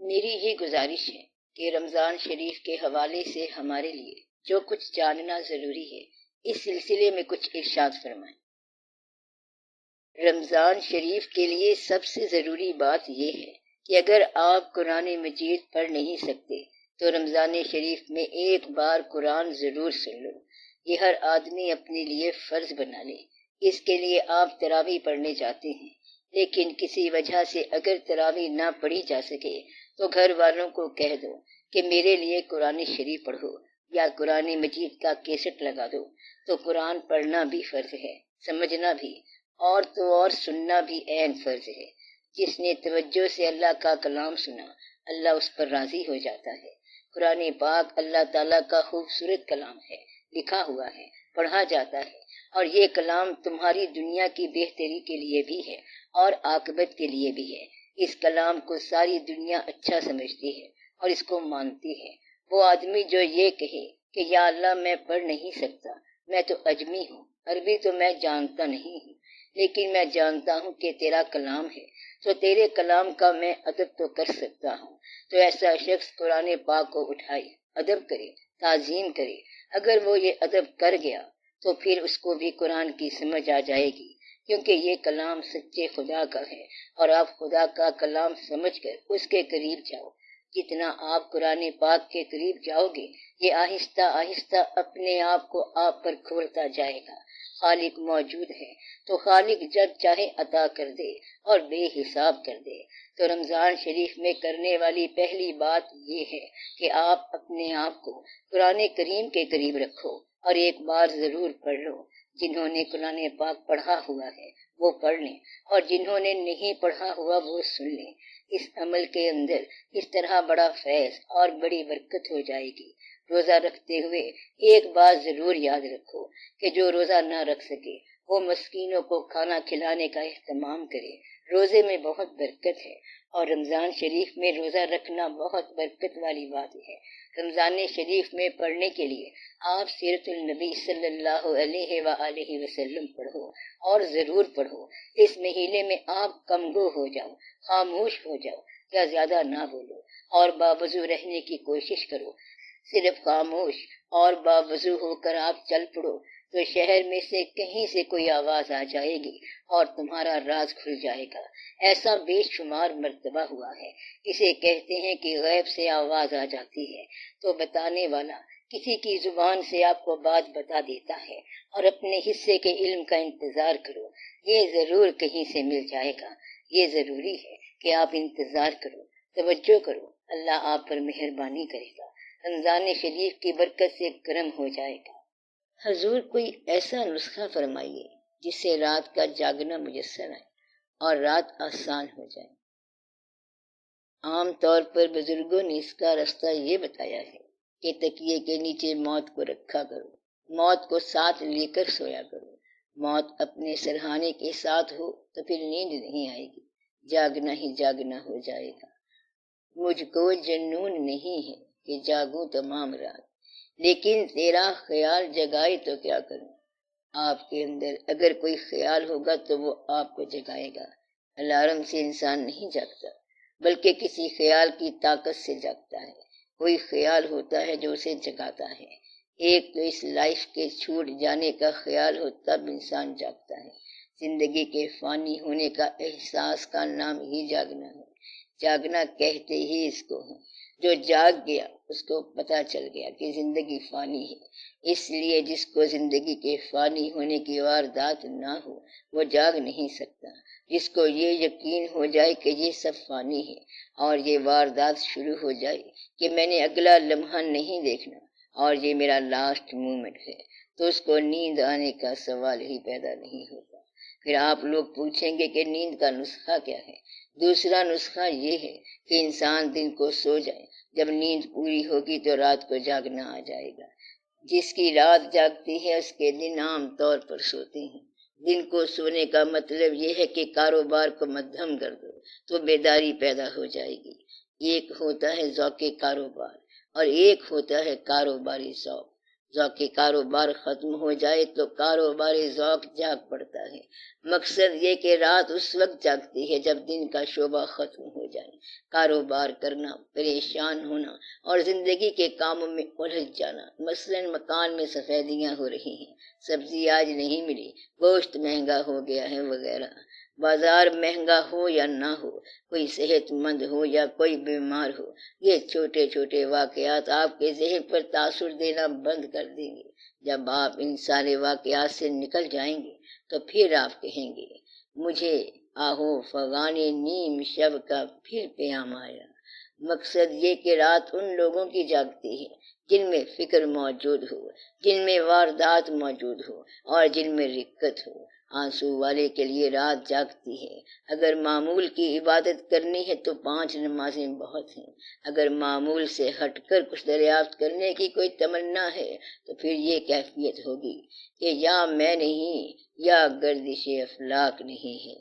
میری یہ گزارش ہے کہ رمضان شریف کے حوالے سے ہمارے لیے جو کچھ جاننا ضروری ہے اس سلسلے میں کچھ ارشاد فرمائیں۔ رمضان شریف کے لیے سب سے ضروری بات یہ ہے کہ اگر آپ قرآن مجید پڑھ نہیں سکتے تو رمضان شریف میں ایک بار قرآن ضرور سن لو۔ یہ ہر آدمی اپنے لیے فرض بنا لے۔ اس کے لیے آپ تراویح پڑھنے جاتے ہیں، لیکن کسی وجہ سے اگر تراویح نہ پڑھی جا سکے تو گھر والوں کو کہہ دو کہ میرے لیے قرآن شریف پڑھو یا قرآن مجید کا کیسٹ لگا دو۔ تو قرآن پڑھنا بھی فرض ہے، سمجھنا بھی، اور تو اور سننا بھی عین فرض ہے۔ جس نے توجہ سے اللہ کا کلام سنا اللہ اس پر راضی ہو جاتا ہے۔ قرآن پاک اللہ تعالیٰ کا خوبصورت کلام ہے، لکھا ہوا ہے، پڑھا جاتا ہے، اور یہ کلام تمہاری دنیا کی بہتری کے لیے بھی ہے اور عاقبت کے لیے بھی ہے۔ اس کلام کو ساری دنیا اچھا سمجھتی ہے اور اس کو مانتی ہے۔ وہ آدمی جو یہ کہے کہ یا اللہ میں پڑھ نہیں سکتا، میں تو اجمی ہوں، عربی تو میں جانتا نہیں ہوں، لیکن میں جانتا ہوں کہ تیرا کلام ہے تو تیرے کلام کا میں ادب تو کر سکتا ہوں، تو ایسا شخص قرآن پاک کو اٹھائے، ادب کرے، تعظیم کرے۔ اگر وہ یہ ادب کر گیا تو پھر اس کو بھی قرآن کی سمجھ آ جائے گی، کیونکہ یہ کلام سچے خدا کا ہے اور آپ خدا کا کلام سمجھ کر اس کے قریب جاؤ۔ جتنا آپ قرآن پاک کے قریب جاؤ گے یہ آہستہ آہستہ اپنے آپ کو آپ پر کھولتا جائے گا۔ خالق موجود ہے تو خالق جب چاہے عطا کر دے اور بے حساب کر دے۔ تو رمضان شریف میں کرنے والی پہلی بات یہ ہے کہ آپ اپنے آپ کو قرآن کریم کے قریب رکھو اور ایک بار ضرور پڑھ لو۔ جنہوں نے قرآن پاک پڑھا ہوا ہے وہ پڑھ لیں، اور جنہوں نے نہیں پڑھا ہوا وہ سن لیں۔ اس عمل کے اندر اس طرح بڑا فیض اور بڑی برکت ہو جائے گی۔ روزہ رکھتے ہوئے ایک بات ضرور یاد رکھو کہ جو روزہ نہ رکھ سکے وہ مسکینوں کو کھانا کھلانے کا اہتمام کرے۔ روزے میں بہت برکت ہے اور رمضان شریف میں روزہ رکھنا بہت برکت والی بات ہے۔ رمضان شریف میں پڑھنے کے لیے آپ سیرت النبی صلی اللہ علیہ وآلہ وسلم پڑھو اور ضرور پڑھو۔ اس مہینے میں آپ کم گو ہو جاؤ، خاموش ہو جاؤ یا زیادہ نہ بولو اور باوضو رہنے کی کوشش کرو۔ صرف خاموش اور باوضو ہو کر آپ چل پڑو تو شہر میں سے کہیں سے کوئی آواز آ جائے گی اور تمہارا راز کھل جائے گا۔ ایسا بے شمار مرتبہ ہوا ہے۔ اسے کہتے ہیں کہ غیب سے آواز آ جاتی ہے تو بتانے والا کسی کی زبان سے آپ کو بات بتا دیتا ہے، اور اپنے حصے کے علم کا انتظار کرو، یہ ضرور کہیں سے مل جائے گا۔ یہ ضروری ہے کہ آپ انتظار کرو، توجہ کرو، اللہ آپ پر مہربانی کرے گا، رمضان شریف کی برکت سے کرم ہو جائے گا۔ حضور کوئی ایسا نسخہ فرمائیے جس سے رات کا جاگنا میسر آئے اور رات آسان ہو جائے۔ عام طور پر بزرگوں نے اس کا راستہ یہ بتایا ہے کہ تکیے کے نیچے موت کو رکھا کرو، موت کو ساتھ لے کر سویا کرو۔ موت اپنے سرہانے کے ساتھ ہو تو پھر نیند نہیں آئے گی، جاگنا ہی جاگنا ہو جائے گا۔ مجھ کو جنون نہیں ہے کہ جاگوں تمام رات، لیکن تیرا خیال جگائے تو کیا کروں۔ آپ کے اندر اگر کوئی خیال ہوگا تو وہ آپ کو جگائے گا۔ الارم سے انسان نہیں جاگتا بلکہ کسی خیال کی طاقت سے جاگتا ہے۔ کوئی خیال ہوتا ہے جو اسے جگاتا ہے۔ ایک تو اس لائف کے چھوٹ جانے کا خیال ہو تب انسان جاگتا ہے۔ زندگی کے فانی ہونے کا احساس کا نام ہی جاگنا ہے۔ جاگنا کہتے ہی اس کو ہے۔ جو جاگ گیا اس کو پتہ چل گیا کہ زندگی فانی ہے۔ اس لیے جس کو زندگی کے فانی ہونے کی واردات نہ ہو وہ جاگ نہیں سکتا۔ جس کو یہ یقین ہو جائے کہ یہ سب فانی ہے اور یہ واردات شروع ہو جائے کہ میں نے اگلا لمحہ نہیں دیکھنا اور یہ میرا لاسٹ مومنٹ ہے، تو اس کو نیند آنے کا سوال ہی پیدا نہیں ہوتا۔ پھر آپ لوگ پوچھیں گے کہ نیند کا نسخہ کیا ہے؟ دوسرا نسخہ یہ ہے کہ انسان دن کو سو جائے، جب نیند پوری ہوگی تو رات کو جاگنا آ جائے گا۔ جس کی رات جاگتی ہے اس کے دن عام طور پر سوتے ہیں۔ دن کو سونے کا مطلب یہ ہے کہ کاروبار کو مدھم کر دو تو بیداری پیدا ہو جائے گی۔ ایک ہوتا ہے ذوق کاروبار اور ایک ہوتا ہے کاروباری ذوق۔ ذوق کاروبار ختم ہو جائے تو کاروبار ذوق جاگ پڑتا ہے۔ مقصد یہ کہ رات اس وقت جاگتی ہے جب دن کا شعبہ ختم ہو جائے۔ کاروبار کرنا، پریشان ہونا اور زندگی کے کاموں میں الجھ جانا، مثلاً مکان میں سفیدیاں ہو رہی ہیں، سبزی آج نہیں ملی، گوشت مہنگا ہو گیا ہے وغیرہ۔ بازار مہنگا ہو یا نہ ہو، کوئی صحت مند ہو یا کوئی بیمار ہو، یہ چھوٹے چھوٹے واقعات آپ کے ذہن پر تاثر دینا بند کر دیں گے۔ جب آپ ان سارے واقعات سے نکل جائیں گے تو پھر آپ کہیں گے، مجھے آہو فغان نیم شب کا پھر پیام آیا۔ مقصد یہ کہ رات ان لوگوں کی جاگتی ہے جن میں فکر موجود ہو، جن میں واردات موجود ہو اور جن میں رقت ہو۔ آنسو والے کے لیے رات جاگتی ہے۔ اگر معمول کی عبادت کرنی ہے تو 5 نمازیں بہت ہیں۔ اگر معمول سے ہٹ کر کچھ دریافت کرنے کی کوئی تمنا ہے تو پھر یہ کیفیت ہوگی کہ یا میں نہیں یا گردش افلاک نہیں ہے،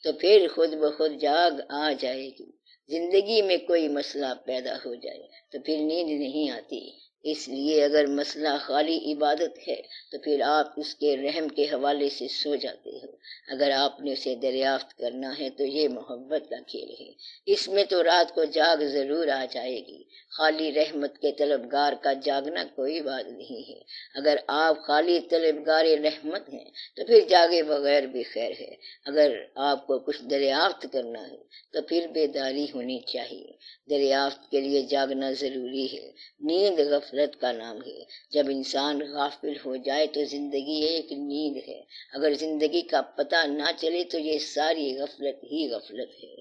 تو پھر خود بخود جاگ آ جائے گی۔ زندگی میں کوئی مسئلہ پیدا ہو جائے تو پھر نیند نہیں آتی۔ اس لیے اگر مسئلہ خالی عبادت ہے تو پھر آپ اس کے رحم کے حوالے سے سو جاتے ہو۔ اگر آپ نے اسے دریافت کرنا ہے تو یہ محبت کا کھیل ہے، اس میں تو رات کو جاگ ضرور آ جائے گی۔ خالی رحمت کے طلبگار کا جاگنا کوئی بات نہیں ہے۔ اگر آپ خالی طلبگار رحمت ہیں تو پھر جاگے بغیر بھی خیر ہے۔ اگر آپ کو کچھ دریافت کرنا ہے تو پھر بیداری ہونی چاہیے۔ دریافت کے لیے جاگنا ضروری ہے۔ نیند غفلت کا نام ہے۔ جب انسان غافل ہو جائے تو زندگی ایک نیند ہے۔ اگر زندگی کا پتہ نہ چلے تو یہ ساری غفلت ہی غفلت ہے۔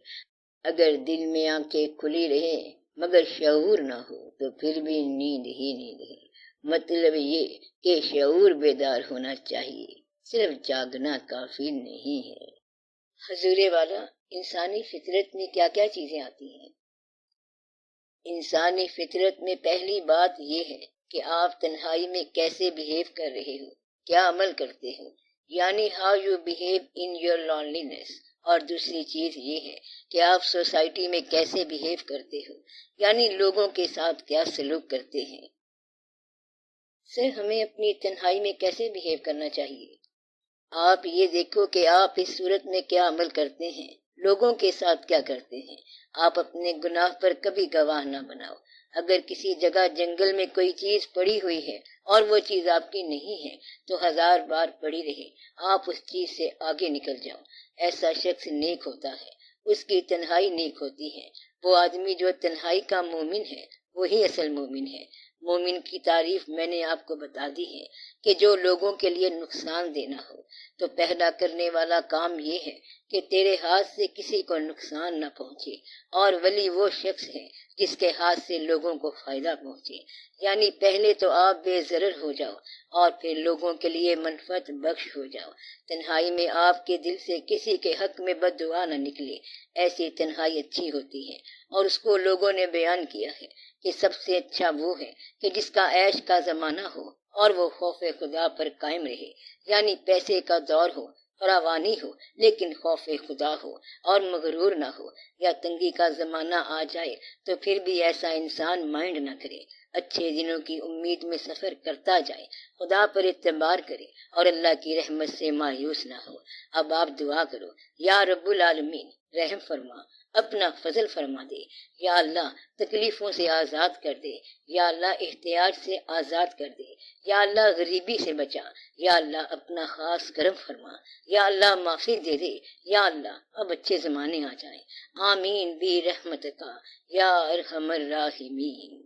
اگر دل میں آنکھیں کھلی رہیں مگر شعور نہ ہو تو پھر بھی نیند ہی نیند ہے۔ مطلب یہ کہ شعور بیدار ہونا چاہیے، صرف جاگنا کافی نہیں ہے۔ حضور والا، انسانی فطرت میں کیا کیا چیزیں آتی ہیں؟ انسانی فطرت میں پہلی بات یہ ہے کہ آپ تنہائی میں کیسے بہیو کر رہے ہو، کیا عمل کرتے ہو، یعنی how you behave in your loneliness. اور دوسری چیز یہ ہے کہ آپ سوسائٹی میں کیسے بہیو کرتے ہو، یعنی لوگوں کے ساتھ کیا سلوک کرتے ہیں۔ سر، ہمیں اپنی تنہائی میں کیسے بہیو کرنا چاہیے؟ آپ یہ دیکھو کہ آپ اس صورت میں کیا عمل کرتے ہیں، لوگوں کے ساتھ کیا کرتے ہیں۔ آپ اپنے گناہ پر کبھی گواہ نہ بناؤ۔ اگر کسی جگہ جنگل میں کوئی چیز پڑی ہوئی ہے اور وہ چیز آپ کی نہیں ہے تو 1000 بار پڑی رہے، آپ اس چیز سے آگے نکل جاؤ۔ ایسا شخص نیک ہوتا ہے، اس کی تنہائی نیک ہوتی ہے۔ وہ آدمی جو تنہائی کا مومن ہے وہی اصل مومن ہے۔ مومن کی تعریف میں نے آپ کو بتا دی ہے کہ جو لوگوں کے لیے نقصان دینا ہو تو پہلا کرنے والا کام یہ ہے کہ تیرے ہاتھ سے کسی کو نقصان نہ پہنچے، اور ولی وہ شخص ہے جس کے ہاتھ سے لوگوں کو فائدہ پہنچے۔ یعنی پہلے تو آپ بے ضرر ہو جاؤ اور پھر لوگوں کے لیے منفعت بخش ہو جاؤ۔ تنہائی میں آپ کے دل سے کسی کے حق میں بد دعا نہ نکلے، ایسی تنہائی اچھی ہوتی ہے۔ اور اس کو لوگوں نے بیان کیا ہے کہ سب سے اچھا وہ ہے کہ جس کا عیش کا زمانہ ہو اور وہ خوف خدا پر قائم رہے، یعنی پیسے کا دور ہو، فراوانی ہو لیکن خوف خدا ہو اور مغرور نہ ہو، یا تنگی کا زمانہ آ جائے تو پھر بھی ایسا انسان مائنڈ نہ کرے، اچھے دنوں کی امید میں سفر کرتا جائے، خدا پر اعتبار کرے اور اللہ کی رحمت سے مایوس نہ ہو۔ اب آپ دعا کرو، یا رب العالمین رحم فرما، اپنا فضل فرما دے، یا اللہ تکلیفوں سے آزاد کر دے، یا اللہ احتیاج سے آزاد کر دے، یا اللہ غریبی سے بچا، یا اللہ اپنا خاص کرم فرما، یا اللہ معافی دے دے، یا اللہ اب اچھے زمانے آ جائیں۔ آمین بھی رحمت کا یا ارحم الراحمین۔